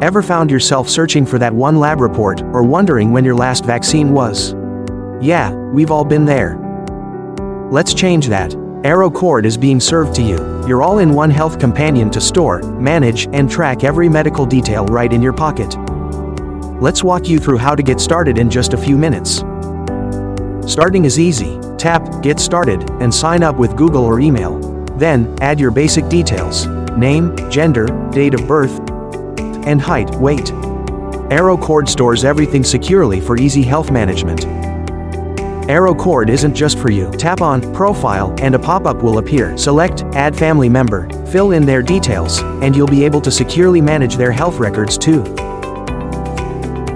Ever found yourself searching for that one lab report or wondering when your last vaccine was? Yeah, we've all been there. Let's change that. AroCord is being served to you, your all-in-one health companion to store, manage, and track every medical detail right in your pocket. Let's walk you through how to get started in just a few minutes. Starting is easy. Tap Get Started and sign up with Google or email. Then, add your basic details: name, gender, date of birth, and height, weight. AroCord stores everything securely for easy health management. AroCord isn't just for you. Tap on Profile and a pop-up will appear. Select Add Family Member, fill in their details, and you'll be able to securely manage their health records too.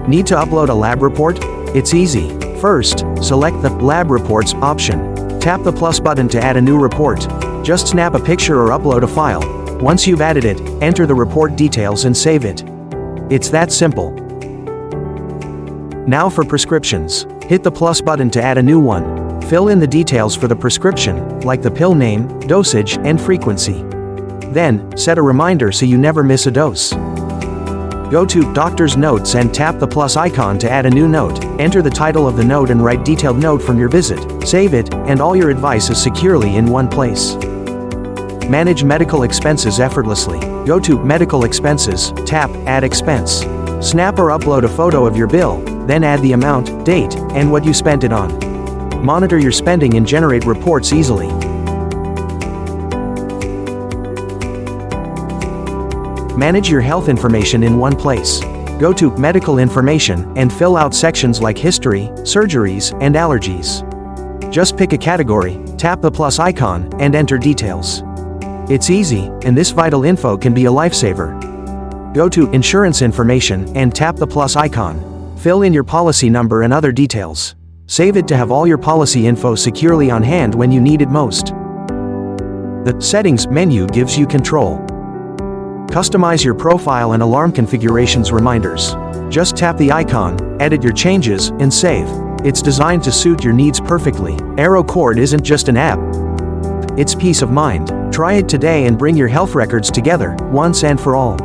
Need to upload a lab report? It's easy. First, select the Lab Reports option. Tap the plus button to add a new report. Just snap a picture or upload a file. Once you've added it, enter the report details and save it. It's that simple. Now for prescriptions. Hit the plus button to add a new one. Fill in the details for the prescription, like the pill name, dosage, and frequency. Then, set a reminder so you never miss a dose. Go to Doctor's Notes and tap the plus icon to add a new note. Enter the title of the note and write detailed note from your visit. Save it, and all your advice is securely in one place. Manage medical expenses effortlessly. Go to Medical Expenses, tap Add Expense. Snap or upload a photo of your bill, then add the amount, date, and what you spent it on. Monitor your spending and generate reports easily. Manage your health information in one place. Go to Medical Information and fill out sections like history, surgeries, and allergies. Just pick a category, tap the plus icon, and enter details. It's easy, and this vital info can be a lifesaver. Go to Insurance Information and tap the plus icon. Fill in your policy number and other details. Save it to have all your policy info securely on hand when you need it most. The Settings menu gives you control. Customize your profile and alarm configurations reminders. Just tap the icon, edit your changes, and save. It's designed to suit your needs perfectly. AroCord isn't just an app. It's peace of mind. Try it today and bring your health records together, once and for all.